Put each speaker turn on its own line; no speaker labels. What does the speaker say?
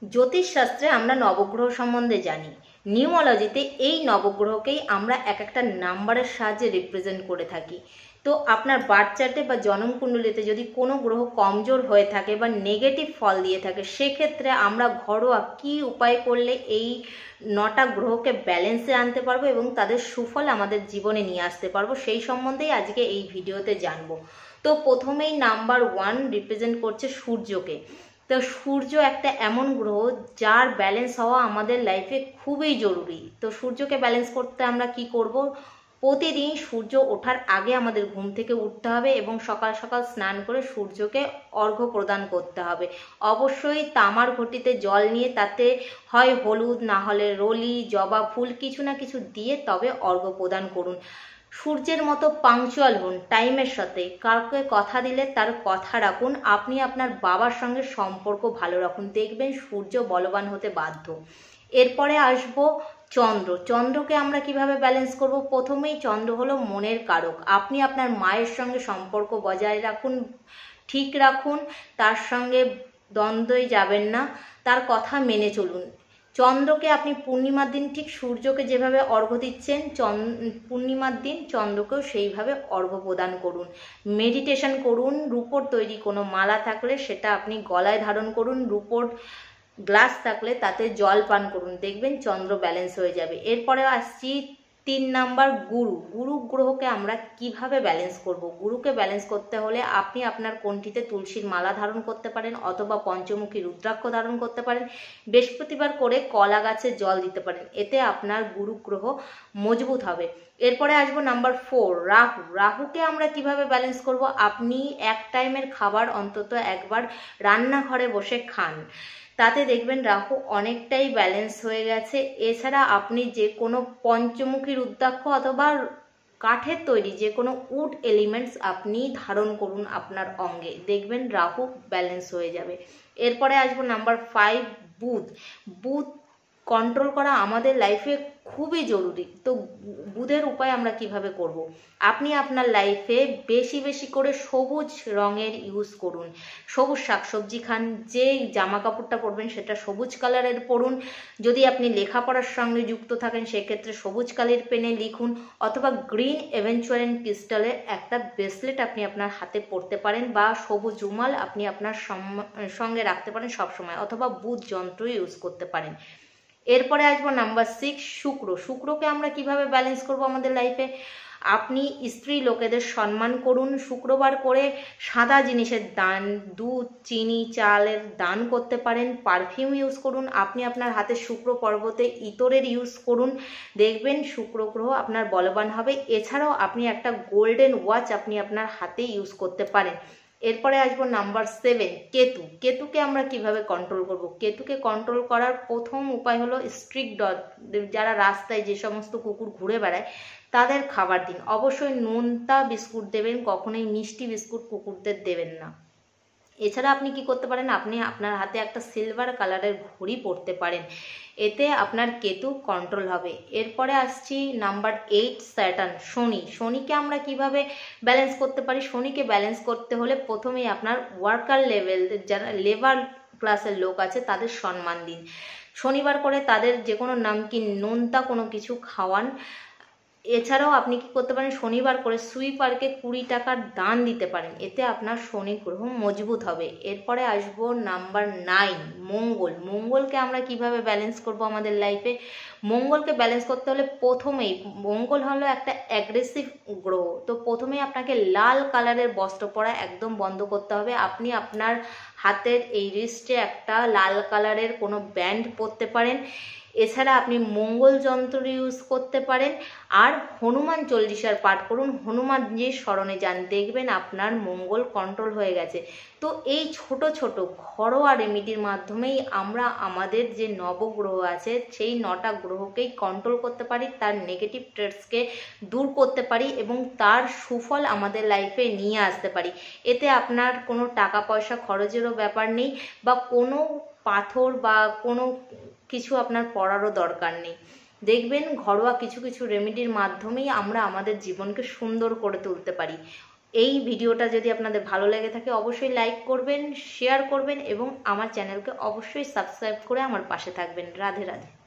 জ্যোতিষশাস্ত্রে আমরা নবগ্রহ সম্বন্ধে জানি। নিউমোলজিতে এই নবগ্রহকেই আমরা এক একটা নাম্বারের সাহায্যে রিপ্রেজেন্ট করে থাকি। তো আপনার বার্থ চার্টে বা জন্মকুণ্ডলিতে যদি কোনো গ্রহ কমজোর হয়ে থাকে বা নেগেটিভ ফল দিয়ে থাকে, সেক্ষেত্রে আমরা ঘরোয়া কি উপায় করলে এই 9টা গ্রহকে ব্যালেন্সে আনতে পারবো এবং তাদের সুফল আমাদের জীবনে নিয়ে আসতে পারবো, সেই সম্বন্ধেই আজকে এই ভিডিওতে জানবো। তো প্রথমেই নাম্বার 1 রিপ্রেজেন্ট করছে সূর্যকে। তো সূর্য একটা এমন গ্রহ যার ব্যালেন্স হওয়া আমাদের লাইফে খুবই জরুরি। তো সূর্যকে ব্যালেন্স করতে আমরা কি করব? প্রতিদিন সূর্য ওঠার আগে আমাদের ঘুম থেকে উঠতে হবে এবং সকাল সকাল স্নান করে সূর্যকে অর্ঘ্য প্রদান করতে হবে। অবশ্যই তামার ঘটিতে জল নিয়ে তাতে হয় হলুদ, না হলে রলি, জবা ফুল কিছু না কিছু দিয়ে তবে অর্ঘ্য প্রদান করুন। সূর্যের মতো পাংচুয়াল হন, টাইমের সাথে। কাউকে কথা দিলে তার কথা রাখুন। আপনি আপনার বাবার সঙ্গে সম্পর্ক ভালো রাখুন, দেখবেন সূর্য বলবান হতে বাধ্য। এরপরে আসবো চন্দ্র। চন্দ্রকে আমরা কিভাবে ব্যালেন্স করব? প্রথমেই চন্দ্র হলো মনের কারক। আপনি আপনার মায়ের সঙ্গে সম্পর্ক বজায় রাখুন, ঠিক রাখুন, তার সঙ্গে দ্বন্দ্বই যাবেন না, তার কথা মেনে চলুন। চন্দ্রকে আপনি পূর্ণিমার দিন ঠিক সূর্যকে যেভাবে অর্ঘ্য দিচ্ছেন, পূর্ণিমার দিন চন্দ্রকেও সেইভাবে অর্ঘ্য প্রদান করুন। মেডিটেশন করুন। রূপোর তৈরি কোনো মালা থাকলে সেটা আপনি গলায় ধারণ করুন। রূপোর গ্লাস থাকলে তাতে জল পান করুন, দেখবেন চন্দ্র ব্যালেন্স হয়ে যাবে। এরপরে আসছি 3 নাম্বার গুরু। গুরু গ্রহকে আমরা কিভাবে ব্যালেন্স করব? গুরুকে ব্যালেন্স করতে হলে আপনি আপনার কণ্ঠিতে তুলসীর মালা ধারণ করতে পারেন অথবা পঞ্চমুখী রুদ্রাক্ষ ধারণ করতে পারেন। বৃহস্পতিবার করে কলা গাছে জল দিতে পারেন, এতে আপনার গুরু গ্রহ মজবুত হবে। এরপরে আসবো নাম্বার 4 রাহু। রাহুকে আমরা কিভাবে ব্যালেন্স করব? আপনি এক টাইমের খাবার অন্তত একবার রান্নাঘরে বসে খান, তাতে দেখবেন রাহু অনেকটাই ব্যালেন্স হয়ে গেছে। এছাড়া আপনি যে কোনো পঞ্চমুখী রুদ্রাক্ষ অথবা কাঠের তৈরি যে কোনো উড এলিমেন্টস আপনি ধারণ করুন আপনার অঙ্গে, দেখবেন রাহু ব্যালেন্স হয়ে যাবে। এরপরে আসবো নাম্বার 5 বুধ। বুধ কন্ট্রোল করা আমাদের লাইফে খুবই জরুরি। তো বুধের উপায় আমরা কিভাবে করব? আপনি আপনার লাইফে বেশি বেশি করে সবুজ রঙের ইউজ করুন। সবুজ শাকসবজি খান। যে জামা কাপড়টা পরবেন সেটা সবুজ কালারের পরুন। যদি আপনি লেখাপড়ার সঙ্গে যুক্ত থাকেন সেক্ষেত্রে সবুজ কালির পেনে লিখুন অথবা গ্রিন এভেঞ্চুয়ালিন ক্রিস্টালের একটা ব্রেসলেট আপনি আপনার হাতে পরতে পারেন বা সবুজ রুমাল আপনি আপনার সঙ্গে রাখতে পারেন সবসময়, অথবা বুধ যন্ত্র ইউজ করতে পারেন। এরপরে আসবো নাম্বার 6 শুক্র। শুক্রকে আমরা কিভাবে ব্যালেন্স করব আমাদের লাইফে? আপনি স্ত্রী লোকেদের সম্মান করুন। শুক্রবার করে সাদা জিনিসের দান, দুধ, চিনি, চালের দান করতে পারেন। পারফিউম ইউজ করুন। আপনি আপনার হাতে শুক্র পর্বতে ইতরের ইউজ করুন, দেখবেন শুক্র গ্রহ আপনার বলবান হবে। এছাড়াও আপনি একটা গোল্ডেন ওয়াচ আপনি আপনার হাতে ইউজ করতে পারেন। এরপরে আসবো নাম্বার 7 কেতু। কেতুকে আমরা কিভাবে কন্ট্রোল করব? কেতুকে কন্ট্রোল করার প্রথম উপায় হলো স্ট্রিক ডগ। যারা রাস্তায় যে সমস্ত কুকুর ঘুরে বেড়ায় তাদের খাবার দিন। অবশ্যই নোনতা বিস্কুট দেবেন, কখনোই মিষ্টি বিস্কুট কুকুরদের দেবেন না। এছাড়া আপনি কি করতে পারেন? আপনি আপনার হাতে একটা সিলভার কালারের ঘড়ি পরতে পারেন, এতে আপনার কেতু কন্ট্রোল হবে। এরপরে আসছি নাম্বার 8 স্যাটার্ন, শনি। শনিকে আমরা কিভাবে ব্যালেন্স করতে পারি? শনিকে ব্যালেন্স করতে হলে প্রথমেই আপনার ওয়ার্কার লেভেল, যারা লেবার ক্লাসের লোক আছে তাদের সম্মান দিন। শনিবার করে তাদের যে কোনো নামকিন নোনতা কোনো কিছু খাওয়ান। এছাড়াও আপনি কি করতে পারেন? শনিবার করে সুইপারকে 20 টাকার দান দিতে পারেন, এতে আপনার শনি গ্রহ মজবুত হবে। এরপরে আসবো নাম্বার 9 মঙ্গল। মঙ্গলকে আমরা কিভাবে ব্যালেন্স করব আমাদের লাইফে? মঙ্গলকে ব্যালেন্স করতে হলে প্রথমেই, মঙ্গল হলো একটা অ্যাগ্রেসিভ গ্রহ, তো প্রথমেই আপনাকে লাল কালারের বস্ত্র পরা একদম বন্ধ করতে হবে। আপনি আপনার হাতের এই রিস্টে একটা লাল কালারের কোনো ব্যান্ড পরতে পারেন। এছাড়া আপনি মঙ্গল যন্ত্র ইউজ করতে পারেন আর হনুমান চল্লিশার পাঠ করুন, হনুমানজির স্মরণে যান, দেখবেন আপনার মঙ্গল কন্ট্রোল হয়ে গেছে। তো এই ছোট ছোট ঘরোয়া রেমিডির মাধ্যমেই আমরা আমাদের যে নবগ্রহ আছে সেই 9টা গ্রহকেই কন্ট্রোল করতে পারি, তার নেগেটিভ ট্রেটসকে দূর করতে পারি এবং তার সুফল আমাদের লাইফে নিয়ে আসতে পারি। এতে আপনার কোনো টাকা পয়সা খরচেরও ব্যাপার নেই বা কোনো পাথর বা কোনো কিছু আপনার পড়ারও দরকার নেই। দেখবেন ঘরোয়া কিছু কিছু রেমেডির মাধ্যমেই আমরা আমাদের জীবনকে সুন্দর করে তুলতে পারি। এই ভিডিওটা যদি আপনাদের ভালো লেগে থাকে অবশ্যই লাইক করবেন, শেয়ার করবেন এবং আমার চ্যানেলকে অবশ্যই সাবস্ক্রাইব করে আমার পাশে থাকবেন। রাধে রাধে।